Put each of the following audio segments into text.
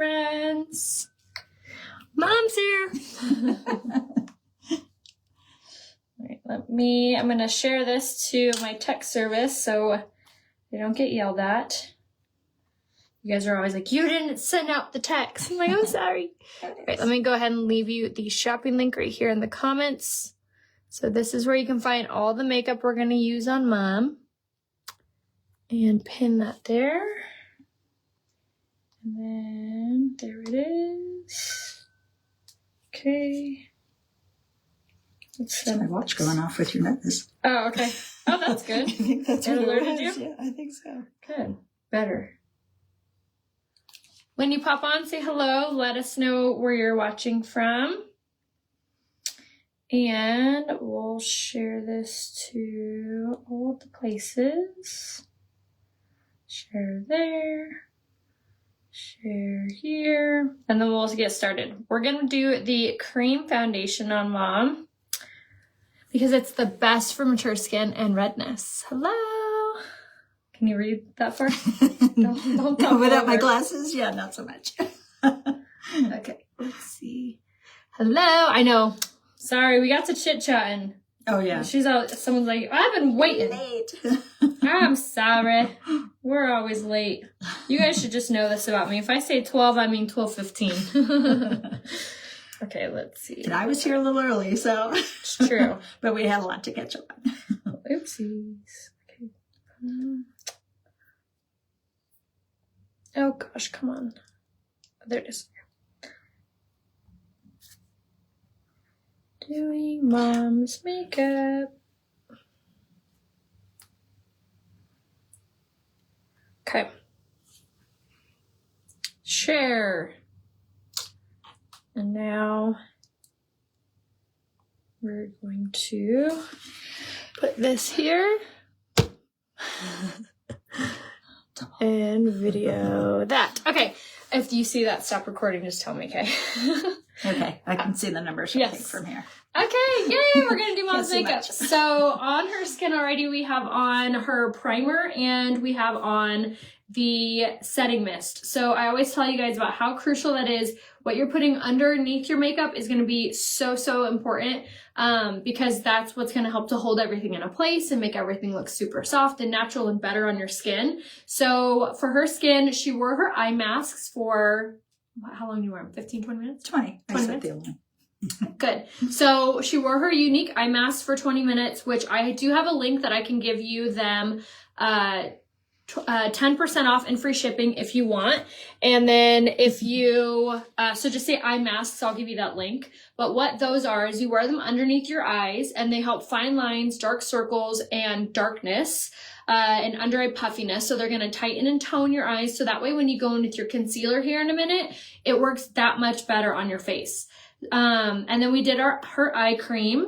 friends. Mom's here. All right, I'm going to share this to my tech service so they don't get yelled at. You guys are always like, you didn't send out the text. I'm like, I'm sorry. All right, let me go ahead and leave you the shopping link right here in the comments. So this is where you can find all the makeup we're going to use on Mom. And pin that there. And then there it is. Okay. That's my watch going off with your nose. Oh, okay. Oh, that's good. I think that's It what alerted it was. you? Yeah, I think so. Good. Better. When you pop on, say hello. Let us know where you're watching from. And we'll share this to all the places. Share there. Share here. And then we'll get started. We're going to do the cream foundation on Mom because it's the best for mature skin and redness. Hello. Can you read that far? Don't No, without my glasses? Yeah, not so much. Okay, let's see. Hello. I know. Sorry, we got to chit-chatting. Oh, yeah. She's out. Someone's like, I've been waiting. Late. I'm sorry. We're always late. You guys should just know this about me. If I say 12, I mean 12:15. Okay, let's see. And I was here a little early, so. It's true. But we had a lot to catch up on. Oopsies. Okay. Oh, gosh, come on. There it is. Doing Mom's makeup. Okay. Share. And now we're going to put this here and video that. Okay. If you see that, stop recording. Just tell me, okay? Okay. I can see the numbers I think from here. Okay, yay, we're going to do Mom's Can't see makeup. much. So on her skin already, we have on her primer and we have on the setting mist. So I always tell you guys about how crucial that is. What you're putting underneath your makeup is going to be so, so important because that's what's going to help to hold everything in a place and make everything look super soft and natural and better on your skin. So for her skin, she wore her eye masks for, how long do you wear them? 15, 20 minutes? 20. 20 I said minutes? the only. Good. So she wore her unique eye mask for 20 minutes, which I do have a link that I can give you them 10% off and free shipping if you want. And then if you, so just say eye masks, I'll give you that link. But what those are is you wear them underneath your eyes and they help fine lines, dark circles, and darkness. And under eye puffiness. So they're going to tighten and tone your eyes. So that way when you go in with your concealer here in a minute, it works that much better on your face. And then we did her eye cream,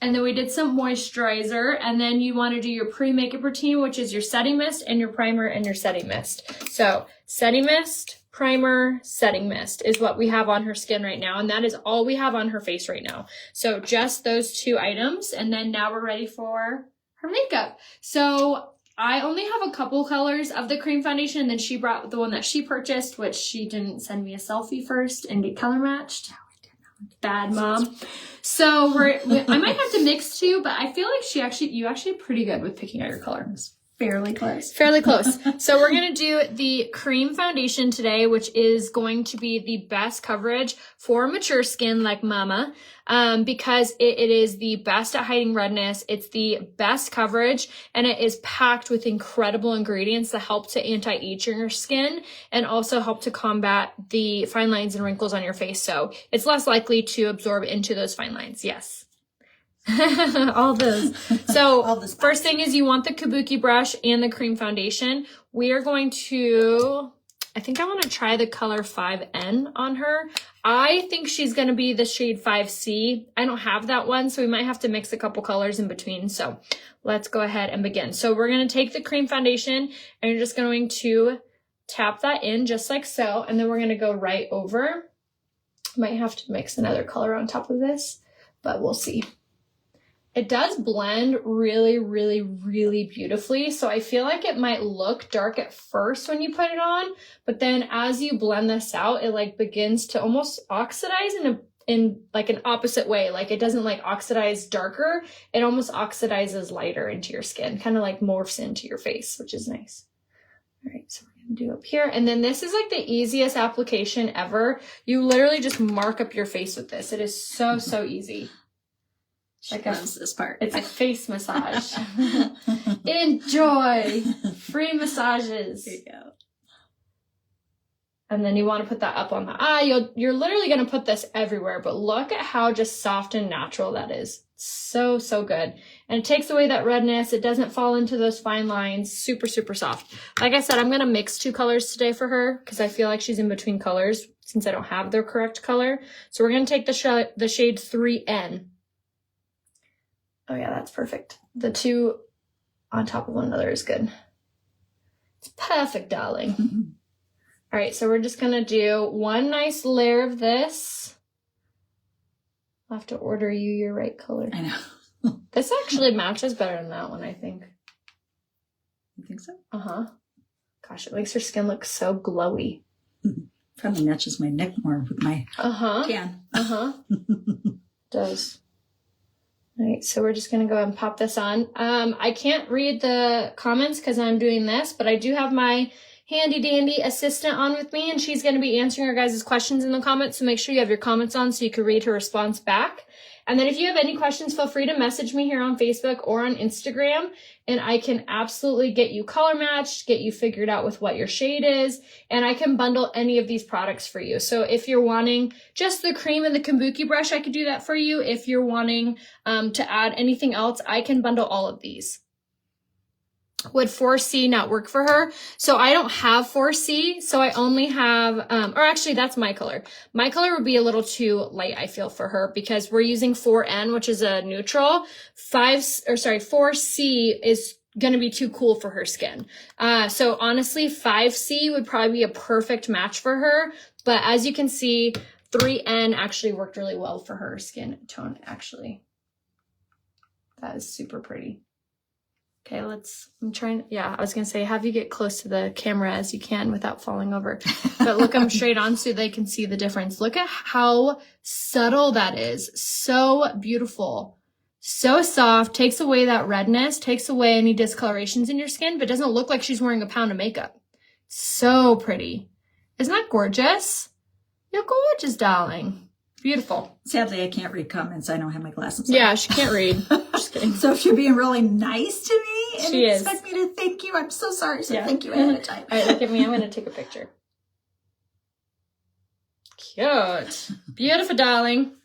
and then we did some moisturizer, and then you want to do your pre-makeup routine, which is your setting mist and your primer and your setting mist. So setting mist, primer, setting mist is what we have on her skin right now. And that is all we have on her face right now. So just those two items. And then now we're ready for her makeup. So I only have a couple colors of the cream foundation, and then she brought the one that she purchased, which she didn't send me a selfie first and get color matched. Bad mom. So I might have to mix two, but I feel like you actually pretty good with picking out your color. Fairly close. Fairly close. So we're going to do the cream foundation today, which is going to be the best coverage for mature skin like Mama, because it is the best at hiding redness. It's the best coverage, and it is packed with incredible ingredients that help to anti-age your skin and also help to combat the fine lines and wrinkles on your face. So it's less likely to absorb into those fine lines. Yes. All those. So first thing is you want the kabuki brush and the cream foundation. We are going to, I think I want to try the color 5N on her. I think she's going to be the shade 5C. I don't have that one, so we might have to mix a couple colors in between. So let's go ahead and begin. So we're going to take the cream foundation and you're just going to tap that in just like so. And then we're going to go right over. Might have to mix another color on top of this, but we'll see. it does blend really, really, really beautifully. So I feel like it might look dark at first when you put it on, but then as you blend this out, it like begins to almost oxidize in like an opposite way. Like it doesn't like oxidize darker. It almost oxidizes lighter into your skin, kind of like morphs into your face, which is nice. All right, so we're gonna do up here. And then this is like the easiest application ever. You literally just mark up your face with this. It is so, so easy. She loves this part. It's a face massage. Enjoy free massages. There you go. And then you want to put that up on the eye. You're literally going to put this everywhere, but look at how just soft and natural that is. So, so good. And it takes away that redness. It doesn't fall into those fine lines. Super, super soft. Like I said, I'm going to mix 2 colors today for her because I feel like she's in between colors since I don't have the correct color. So we're going to take the shade 3N. Oh yeah, that's perfect. The 2 on top of one another is good. It's perfect, darling. Mm-hmm. All right, so we're just gonna do one nice layer of this. I'll have to order you your right color. I know. This actually matches better than that one, I think. You think so? Uh-huh. Gosh, it makes her skin look so glowy. Probably matches my neck more with my tan. Does. All right, so we're just going to go ahead and pop this on. I can't read the comments because I'm doing this, but I do have my handy dandy assistant on with me, and she's going to be answering your guys' questions in the comments, so make sure you have your comments on so you can read her response back. And then if you have any questions, feel free to message me here on Facebook or on Instagram, and I can absolutely get you color matched, get you figured out with what your shade is, and I can bundle any of these products for you. So if you're wanting just the cream and the kabuki brush, I could do that for you. If you're wanting to add anything else, I can bundle all of these. Would 4C not work for her? So I don't have 4C, so I only have, or actually that's my color. My color would be a little too light, I feel, for her because we're using 4N, which is a neutral. 4C is going to be too cool for her skin. So honestly, 5C would probably be a perfect match for her. But as you can see, 3N actually worked really well for her skin tone, actually. That is super pretty. Okay, I was going to say, have you get close to the camera as you can without falling over. But look them straight on so they can see the difference. Look at how subtle that is. So beautiful. So soft. Takes away that redness. Takes away any discolorations in your skin, but doesn't look like she's wearing a pound of makeup. So pretty. Isn't that gorgeous? You're gorgeous, darling. Beautiful. Sadly, I can't read comments. I don't have my glasses on. Yeah, she can't read. Just kidding. So if you're being really nice to me and She is. expect me to thank you, I'm so sorry. So Yeah. thank you ahead of time. All right, look at me. I'm going to take a picture. Cute. Beautiful, darling.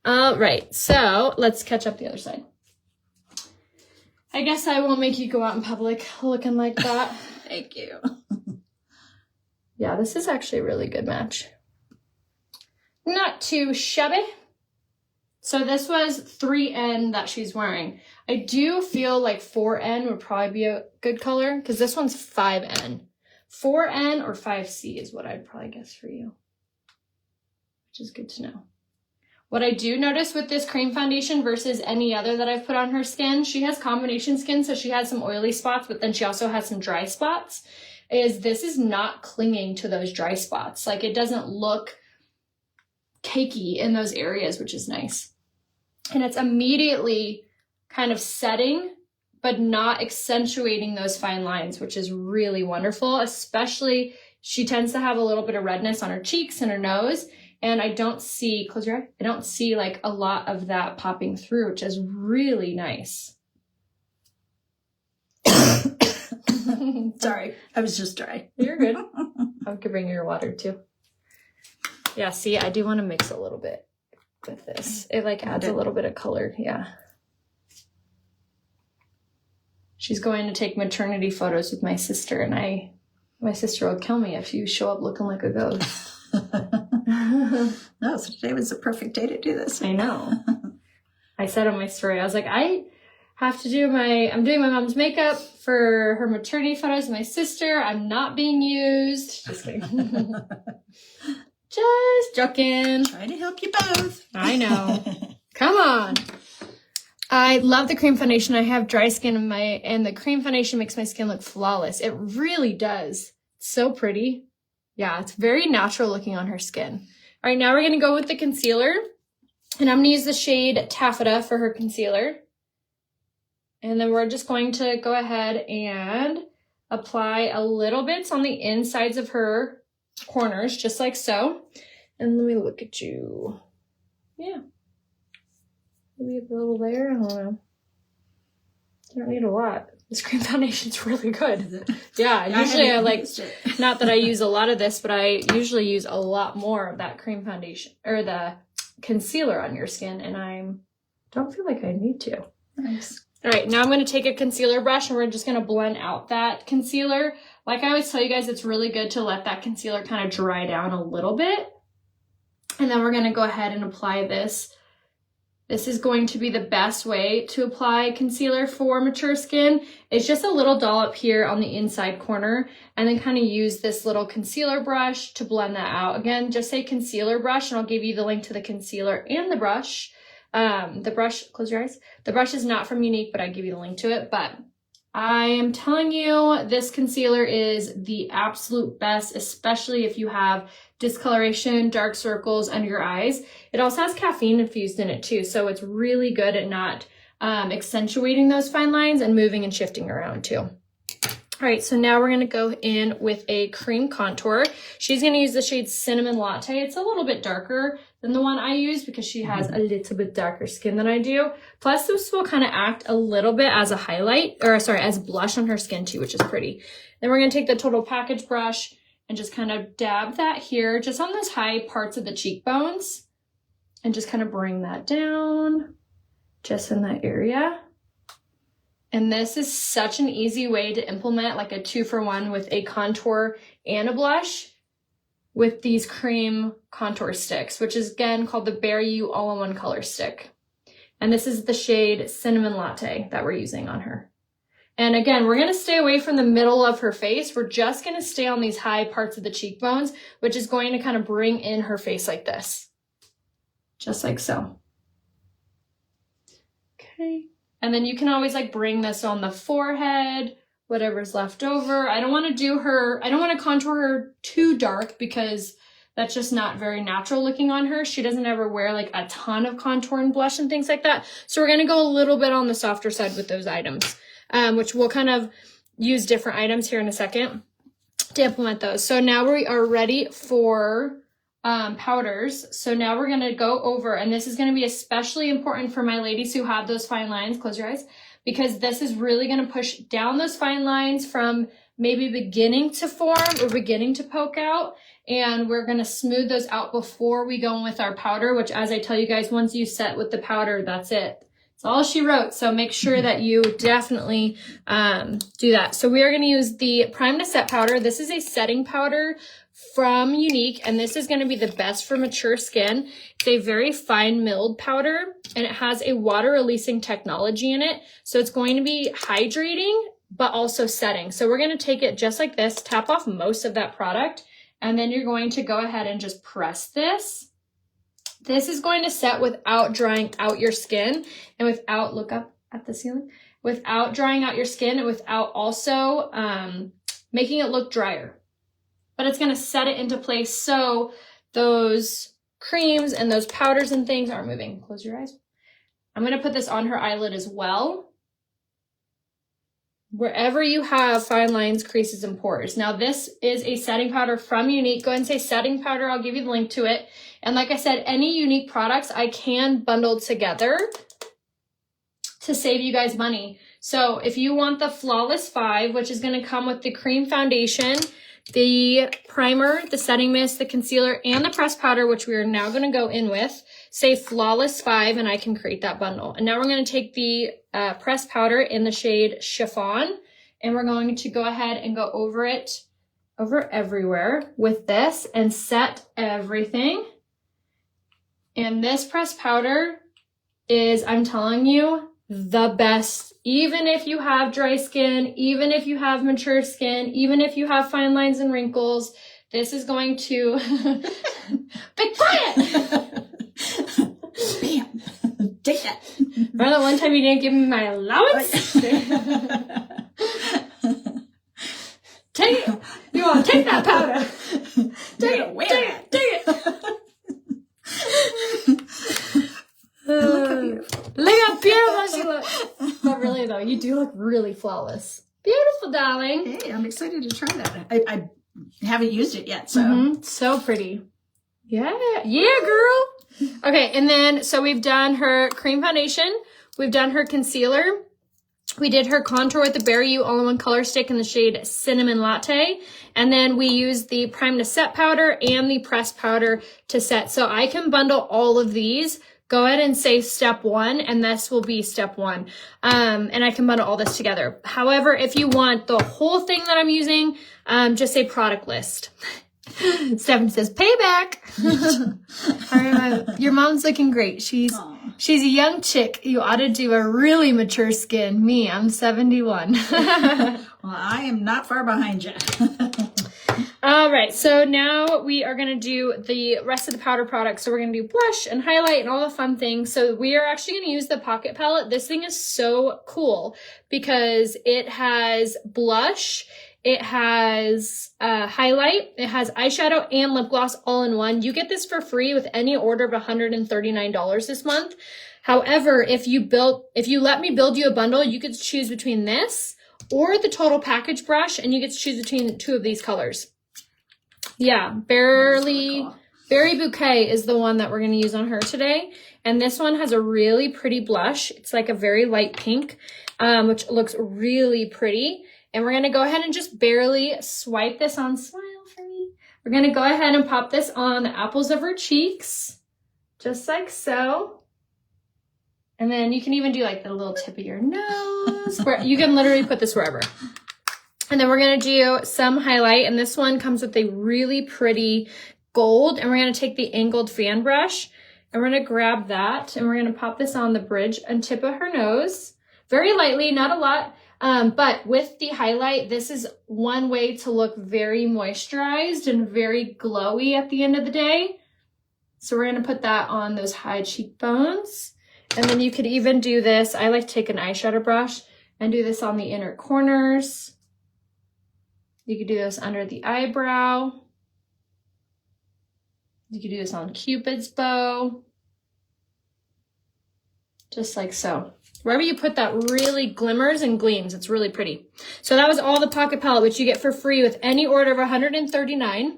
All right, so let's catch up the other side. I guess I won't make you go out in public looking like that. Thank you. Yeah, this is actually a really good match. Not too shabby. So this was 3N that she's wearing. I do feel like 4N would probably be a good color because this one's 5N. 4N or 5C is what I'd probably guess for you, which is good to know. What I do notice with this cream foundation versus any other that I've put on her skin, she has combination skin, so she has some oily spots, but then she also has some dry spots, is this is not clinging to those dry spots. Like it doesn't look cakey in those areas, which is nice. And it's immediately kind of setting, but not accentuating those fine lines, which is really wonderful. Especially, she tends to have a little bit of redness on her cheeks and her nose. And I don't see, close your eye, I don't see like a lot of that popping through, which is really nice. Sorry, I was just dry. You're good. I could bring you your water too. Yeah, see, I do want to mix a little bit with this. It like adds a little bit of color, yeah. She's going to take maternity photos with my sister, and my sister will kill me if you show up looking like a ghost. No, so today was the perfect day to do this. I know. I said on my story, I was like, I'm doing my mom's makeup for her maternity photos with my sister. I'm not being used. Just kidding. Just joking. Trying to help you both. I know. Come on. I love the cream foundation. I have dry skin and the cream foundation makes my skin look flawless. It really does. It's so pretty. Yeah, it's very natural looking on her skin. All right, now we're going to go with the concealer. And I'm going to use the shade Taffeta for her concealer. And then we're just going to go ahead and apply a little bits on the insides of her corners, just like so. And let me look at you. Yeah. Maybe a little there. I don't know. You don't need a lot. This cream foundation's really good. Yeah, usually I like, not that I use a lot of this, but I usually use a lot more of that cream foundation or the concealer on your skin, and I don't feel like I need to. Nice. All right, now I'm going to take a concealer brush and we're just going to blend out that concealer. Like I always tell you guys, it's really good to let that concealer kind of dry down a little bit. And then we're going to go ahead and apply this. This is going to be the best way to apply concealer for mature skin. It's just a little dollop here on the inside corner, and then kind of use this little concealer brush to blend that out. Again, just say concealer brush, and I'll give you the link to the concealer and the brush. The brush, close your eyes. The brush is not from Unique, but I give you the link to it. But I am telling you, this concealer is the absolute best, especially if you have discoloration, dark circles under your eyes. It also has caffeine infused in it too, so it's really good at not accentuating those fine lines and moving and shifting around too. All right, so now we're going to go in with a cream contour. She's going to use the shade Cinnamon Latte. It's a little bit darker than the one I use because she has a little bit darker skin than I do. Plus, this will kind of act a little bit as a highlight, or sorry, as blush on her skin too, which is pretty. Then we're going to take the Total Package brush and just kind of dab that here, just on those high parts of the cheekbones, and just kind of bring that down just in that area. And this is such an easy way to implement like a 2-for-1 with a contour and a blush with these cream contour sticks, which is again called the Bare You All-in-One Color Stick. And this is the shade Cinnamon Latte that we're using on her. And again, we're gonna stay away from the middle of her face. We're just gonna stay on these high parts of the cheekbones, which is going to kind of bring in her face like this. Just like so. Okay. And then you can always like bring this on the forehead, whatever's left over. I don't want to contour her too dark because that's just not very natural looking on her. She doesn't ever wear like a ton of contour and blush and things like that. So we're going to go a little bit on the softer side with those items, which we'll kind of use different items here in a second to implement those. So now we are ready for powders. So now we're going to go over, and this is going to be especially important for my ladies who have those fine lines. Close your eyes, because this is really going to push down those fine lines from maybe beginning to form or beginning to poke out. And we're going to smooth those out before we go in with our powder, which, as I tell you guys, once you set with the powder, that's it. It's all she wrote. So make sure that you definitely do that. So we are going to use the Prime to Set powder. This is a setting powder from Unique, and this is going to be the best for mature skin. It's a very fine milled powder, and it has a water releasing technology in it. So it's going to be hydrating, but also setting. So we're going to take it just like this, tap off most of that product, and then you're going to go ahead and just press this. This is going to set without drying out your skin and without, look up at the ceiling, without drying out your skin and without also making it look drier. But it's going to set it into place so those creams and those powders and things aren't moving. Close your eyes. I'm going to put this on her eyelid as well. Wherever you have fine lines, creases, and pores. Now, this is a setting powder from Unique. Go ahead and say setting powder. I'll give you the link to it. And like I said, any Unique products I can bundle together to save you guys money. So if you want the Flawless 5, which is going to come with the cream foundation, the primer, the setting mist, the concealer, and the pressed powder, which we are now going to go in with, say Flawless 5, and I can create that bundle. And now we're going to take the pressed powder in the shade Chiffon, and we're going to go ahead and go over it, over everywhere with this and set everything. And this pressed powder is, I'm telling you, the best. Even if you have dry skin, even if you have mature skin, even if you have fine lines and wrinkles, this is going to be quiet. Bam. Take that. Remember that one time you didn't give me my allowance? Take it. You want to take that powder? Take it. Take it. Look how beautiful she looks. But really, though, you do look really flawless. Beautiful, darling. Hey, I'm excited to try that. I haven't used it yet, so. So pretty. Yeah. Yeah, girl. Okay, and then, so we've done her cream foundation. We've done her concealer. We did her contour with the Berry You All-in-One Color Stick in the shade Cinnamon Latte. And then we used the Prime to Set powder and the pressed powder to set. So I can bundle all of these. Go ahead and say step 1, and this will be step 1. And I can bundle all this together. However, if you want the whole thing that I'm using, just say product list. Stephanie says, payback. All right, your mom's looking great. She's a young chick. You ought to do a really mature skin. Me, I'm 71. Well, I am not far behind you. All right, so now we are going to do the rest of the powder products. So we're going to do blush and highlight and all the fun things. So we are actually going to use the Pocket Palette. This thing is so cool because it has blush, it has highlight, it has eyeshadow and lip gloss all in one. You get this for free with any order of $139 this month. However, if you let me build you a bundle, you could choose between this or the total package brush, and you get to choose between 2 of these colors. Yeah, Berry Bouquet is the one that we're going to use on her today. And this one has a really pretty blush. It's like a very light pink, which looks really pretty. And we're going to go ahead and just barely swipe this on. Smile for me. We're going to go ahead and pop this on the apples of her cheeks, just like so. And then you can even do like the little tip of your nose. Where you can literally put this wherever. And then we're going to do some highlight. And this one comes with a really pretty gold. And we're going to take the angled fan brush. And we're going to grab that. And we're going to pop this on the bridge and tip of her nose. Very lightly, not a lot. But with the highlight, this is one way to look very moisturized and very glowy at the end of the day. So we're going to put that on those high cheekbones. And then you could even do this. I like to take an eyeshadow brush and do this on the inner corners. You could do this under the eyebrow. You could do this on Cupid's bow. Just like so. Wherever you put that really glimmers and gleams. It's really pretty. So that was all the Pocket Palette, which you get for free with any order of $139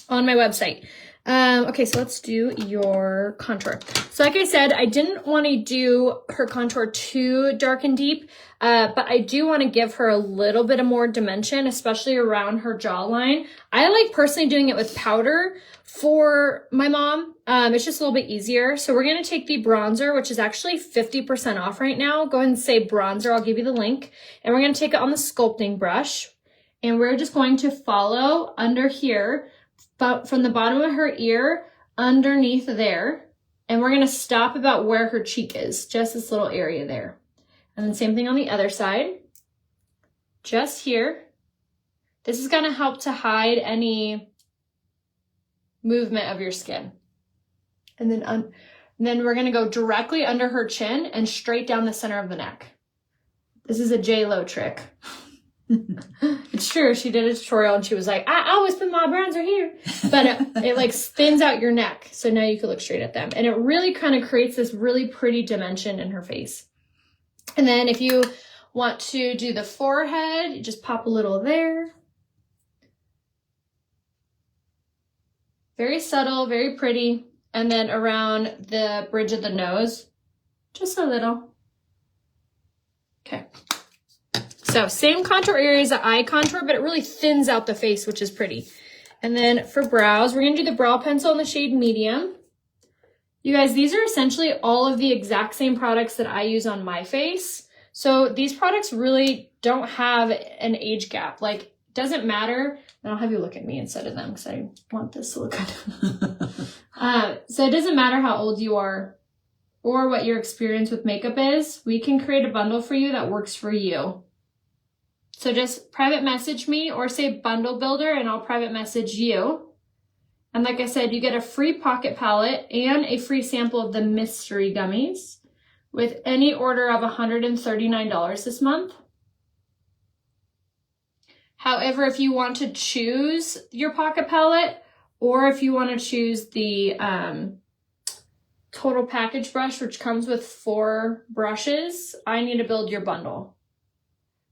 on my website. Okay, so let's do your contour. So like I said, I didn't want to do her contour too dark and deep, but I do want to give her a little bit of more dimension, especially around her jawline. I like personally doing it with powder for my mom. It's just a little bit easier. So we're going to take the bronzer, which is actually 50% off right now. Go ahead and say bronzer. I'll give you the link. And we're going to take it on the sculpting brush. And we're just going to follow under here, but from the bottom of her ear underneath there. And we're going to stop about where her cheek is, just this little area there. And then same thing on the other side, just here. This is going to help to hide any movement of your skin. And then we're going to go directly under her chin and straight down the center of the neck. This is a J-Lo trick. It's true. She did a tutorial and she was like, I always put my bronzer here. But it like spins out your neck. So now you can look straight at them. And it really kind of creates this really pretty dimension in her face. And then if you want to do the forehead, you just pop a little there. Very subtle, very pretty. And then around the bridge of the nose, just a little. Okay. So same contour areas that I contour, but it really thins out the face, which is pretty. And then for brows, we're going to do the brow pencil in the shade medium. You guys, these are essentially all of the exact same products that I use on my face. So these products really don't have an age gap. Like, it doesn't matter. And I'll have you look at me instead of them because I want this to look good. So it doesn't matter how old you are or what your experience with makeup is. We can create a bundle for you that works for you. So just private message me or say bundle builder and I'll private message you. And like I said, you get a free pocket palette and a free sample of the mystery gummies with any order of $139 this month. However, if you want to choose your pocket palette, or if you want to choose the total package brush, which comes with 4 brushes, I need to build your bundle.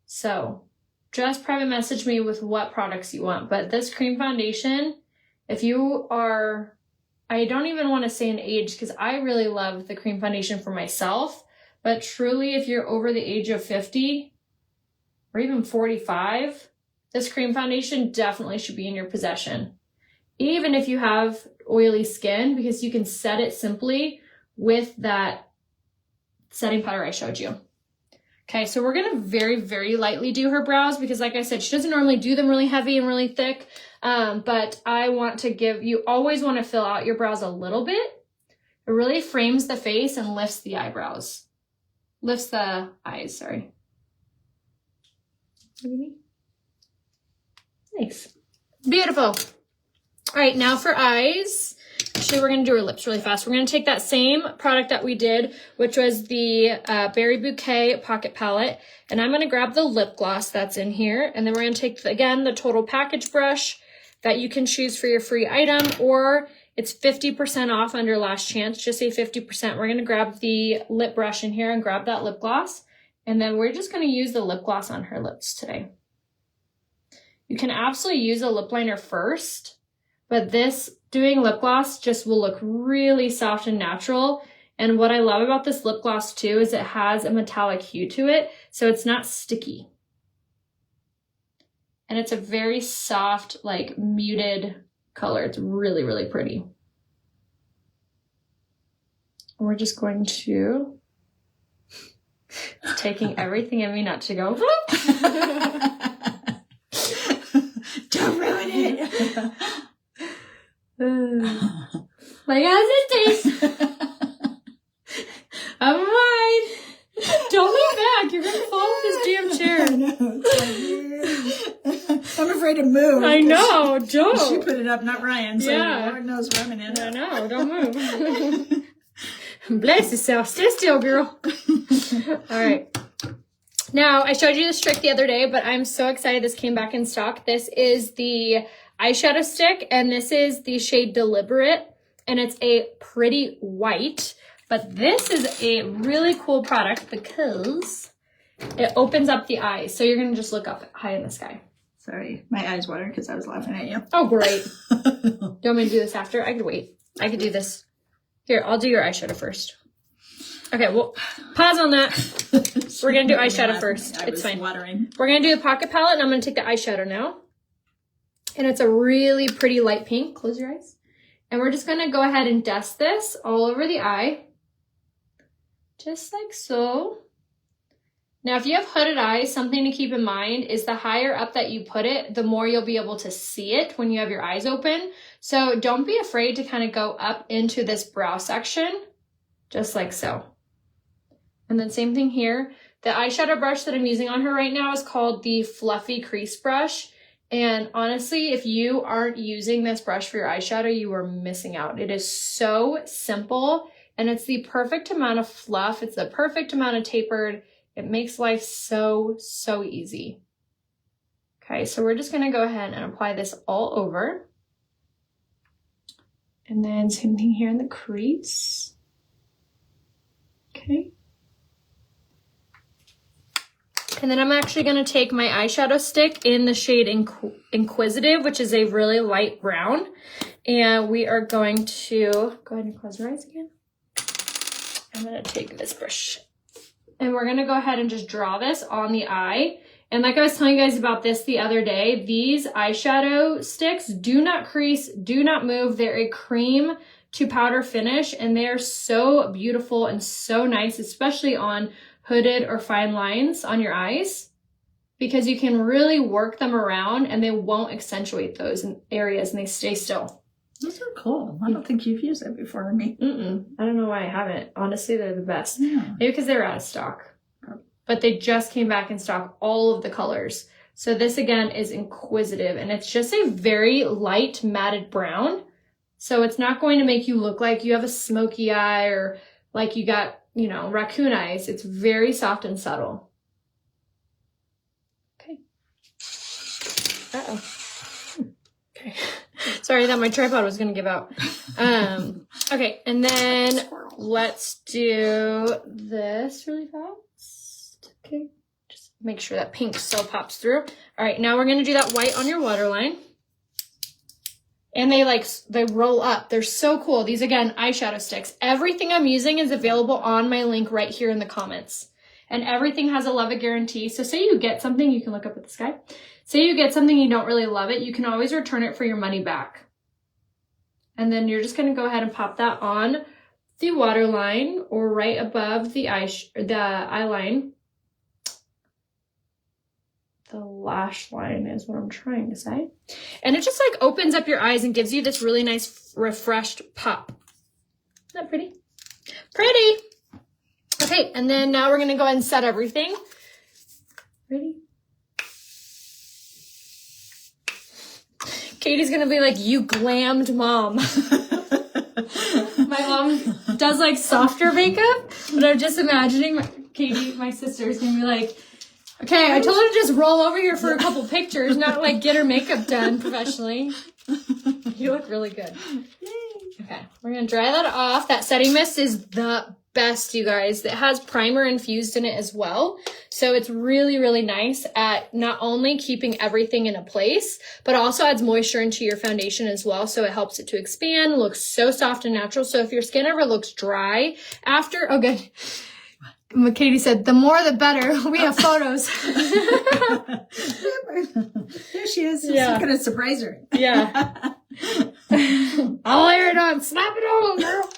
So just private message me with what products you want. But this cream foundation, if you are, I don't even want to say an age because I really love the cream foundation for myself, but truly if you're over the age of 50 or even 45, this cream foundation definitely should be in your possession. Even if you have oily skin, because you can set it simply with that setting powder I showed you. Okay, so we're gonna very, very lightly do her brows because like I said, she doesn't normally do them really heavy and really thick, but I want to you always wanna fill out your brows a little bit. It really frames the face and lifts the eyebrows. Lifts the eyes, sorry. Nice. Beautiful. All right, now for eyes. Actually, we're going to do her lips really fast. We're going to take that same product that we did, which was the Berry Bouquet Pocket Palette, and I'm going to grab the lip gloss that's in here, and then we're going to take, again, the total package brush that you can choose for your free item, or it's 50% off under last chance. Just say 50%. We're going to grab the lip brush in here and grab that lip gloss, and then we're just going to use the lip gloss on her lips today. You can absolutely use a lip liner first, but this doing lip gloss just will look really soft and natural. And what I love about this lip gloss too is it has a metallic hue to it, so it's not sticky. And it's a very soft, like muted color. It's really, really pretty. We're just going to, it's taking everything in me not to go. Don't ruin it. Like, how's it taste? I'm fine. Don't lean back. You're going to fall off this damn chair. I'm afraid to move. I know. Don't. She put it up, not Ryan. So Yeah. Lord knows where I'm in it. I know. Don't move. Bless yourself. Stay still, girl. All right. Now, I showed you this trick the other day, but I'm so excited this came back in stock. This is the eyeshadow stick, and this is the shade Deliberate, and it's a pretty white, but this is a really cool product because it opens up the eyes. So you're going to just look up high in the sky. Sorry, my eyes watered because I was laughing at you. Oh, great. Do you want me to do this after? I could wait. I could do this. Here, I'll do your eyeshadow first. Okay, well, pause on that. We're going to do eyeshadow first. It's fine. Watering. We're going to do the pocket palette, and I'm going to take the eyeshadow now. And it's a really pretty light pink. Close your eyes. And we're just going to go ahead and dust this all over the eye. Just like so. Now, if you have hooded eyes, something to keep in mind is the higher up that you put it, the more you'll be able to see it when you have your eyes open. So don't be afraid to kind of go up into this brow section, just like so. And then same thing here. The eyeshadow brush that I'm using on her right now is called the Fluffy Crease Brush. And honestly, if you aren't using this brush for your eyeshadow, you are missing out. It is so simple, and it's the perfect amount of fluff. It's the perfect amount of tapered. It makes life so, so easy. Okay, so we're just gonna go ahead and apply this all over. And then same thing here in the crease. Okay. And then I'm actually going to take my eyeshadow stick in the shade Inquisitive, which is a really light brown. And we are going to, go ahead and close your eyes again. I'm going to take this brush. And we're going to go ahead and just draw this on the eye. And like I was telling you guys about this the other day, these eyeshadow sticks do not crease, do not move. They're a cream to powder finish, and they're so beautiful and so nice, especially on hooded or fine lines on your eyes, because you can really work them around and they won't accentuate those areas and they stay still. Those are cool. I don't think you've used that before on me. I don't know why I haven't. Honestly, they're the best. Yeah. Maybe because they were out of stock. But they just came back in stock, all of the colors. So this again is Inquisitive, and it's just a very light matted brown, So it's not going to make you look like you have a smoky eye or like you got, you know, raccoon eyes. It's very soft and subtle. Okay. Uh-oh. Okay. Sorry that my tripod was going to give out. Okay, and then let's do this really fast. Okay. Just make sure that pink still pops through. All right, now we're going to do that white on your waterline. And they roll up. They're so cool. These, again, eyeshadow sticks. Everything I'm using is available on my link right here in the comments. And everything has a love it guarantee. So say you get something, you can look up at the sky. Say you get something, you don't really love it, you can always return it for your money back. And then you're just going to go ahead and pop that on the waterline or right above the eye line. The lash line is what I'm trying to say. And it just like opens up your eyes and gives you this really nice refreshed pop. Isn't that pretty? Pretty! Okay, and then now we're going to go ahead and set everything. Ready? Katie's going to be like, you glammed mom. My mom does like softer makeup, but I'm just imagining Katie, my sister, is going to be like, okay, I told her to just roll over here for a couple pictures, not like get her makeup done professionally. You look really good. Okay, we're going to dry that off. That setting mist is the best, you guys. It has primer infused in it as well. So it's really, really nice at not only keeping everything in a place, but also adds moisture into your foundation as well. So it helps it to expand, looks so soft and natural. So if your skin ever looks dry after, oh good. Katie said, the more the better. We have photos. There she is. Yeah. It's going to surprise her. Yeah. I'll layer it on. Slap it on, girl.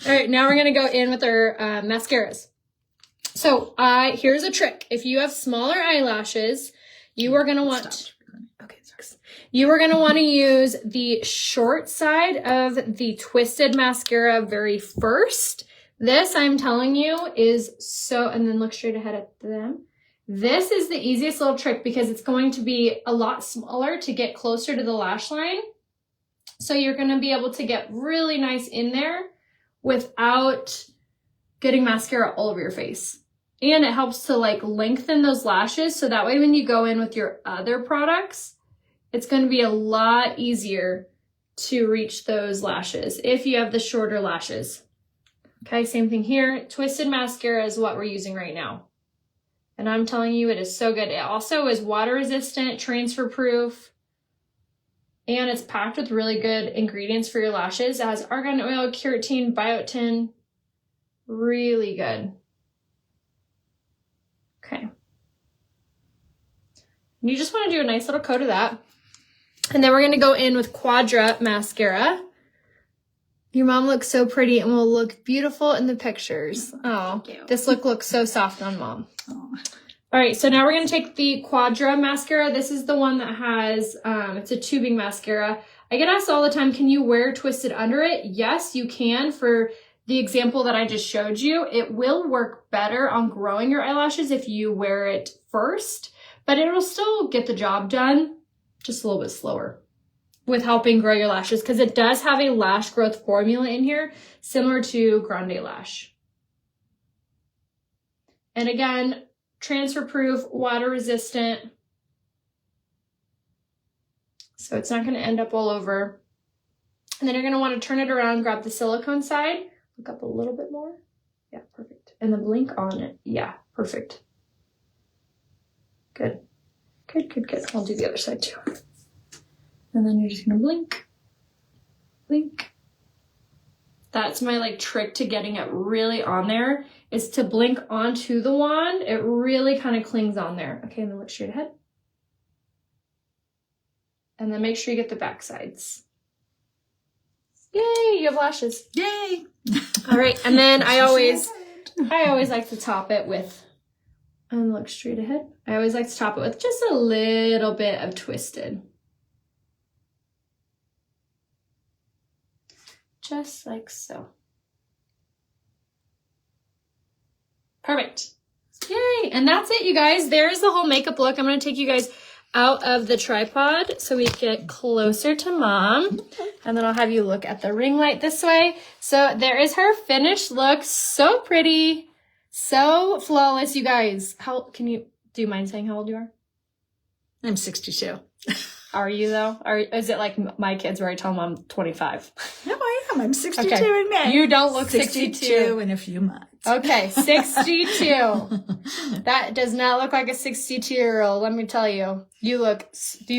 All right, now we're going to go in with our mascaras. So here's a trick. If you have smaller eyelashes, you are going to want... Okay, sorry. You are going to want to use the short side of the twisted mascara very first. This, I'm telling you, is so... And then look straight ahead at them. This is the easiest little trick because it's going to be a lot smaller to get closer to the lash line. So you're going to be able to get really nice in there without getting mascara all over your face. And it helps to like lengthen those lashes. So that way when you go in with your other products, it's going to be a lot easier to reach those lashes if you have the shorter lashes. Okay, same thing here. Twisted mascara is what we're using right now. And I'm telling you, it is so good. It also is water resistant, transfer proof, and it's packed with really good ingredients for your lashes. It has argan oil, keratin, biotin. Really good. Okay. You just want to do a nice little coat of that. And then we're going to go in with Quadra mascara. Your mom looks so pretty and will look beautiful in the pictures. Oh, this look looks so soft on mom. Oh. All right, so now we're going to take the Quadra mascara. This is the one that has, it's a tubing mascara. I get asked all the time, can you wear twisted under it? Yes, you can. For the example that I just showed you, it will work better on growing your eyelashes if you wear it first, but it'll still get the job done, just a little bit slower with helping grow your lashes because it does have a lash growth formula in here, similar to Grande Lash. And again, transfer proof, water resistant. So it's not going to end up all over. And then you're going to want to turn it around, grab the silicone side, look up a little bit more. Yeah, perfect. And then blink on it. Yeah, perfect. Good. Good, good, good. I'll do the other side too. And then you're just going to blink, blink. That's my like trick to getting it really on there is to blink onto the wand. It really kind of clings on there. Okay, and then look straight ahead. And then make sure you get the back sides. Yay, you have lashes. Yay. All right, and then I always like to top it with, and look straight ahead. I always like to top it with just a little bit of twisted. Just like so. Perfect. Yay. And that's it, you guys. There's the whole makeup look. I'm going to take you guys out of the tripod so we get closer to Mom. And then I'll have you look at the ring light this way. So there is her finished look. So pretty. So flawless, you guys. Do you mind saying how old you are? I'm 62. Are you though? Is it like my kids where I tell them I'm 25? No, I am. I'm 62 Okay. in May. You don't look 62 in a few months. Okay, 62. That does not look like a 62-year-old, let me tell you. Do you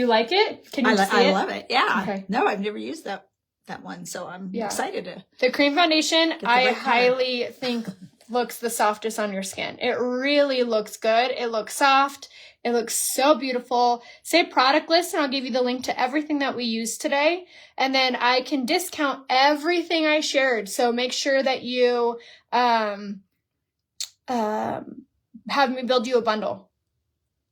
like it? Can you see it? I love it. Yeah. Okay. No, I've never used that one, so I'm excited to. The cream foundation, I right highly think looks the softest on your skin. It really looks good. It looks soft. It looks so beautiful. Say product list and I'll give you the link to everything that we used today. And then I can discount everything I shared. So make sure that you have me build you a bundle.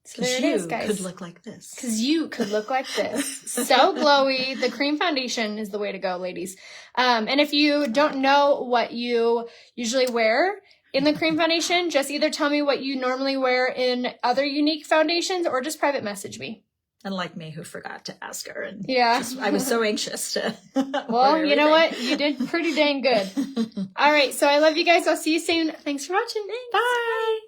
So there it is, guys. Could look like this. Because you could look like this. So glowy. The cream foundation is the way to go, ladies. And if you don't know what you usually wear in the cream foundation, just either tell me what you normally wear in other unique foundations or just private message me. Unlike me, who forgot to ask her. And I was so anxious to. Well, you know what? You did pretty dang good. All right. So I love you guys. I'll see you soon. Thanks for watching. Bye.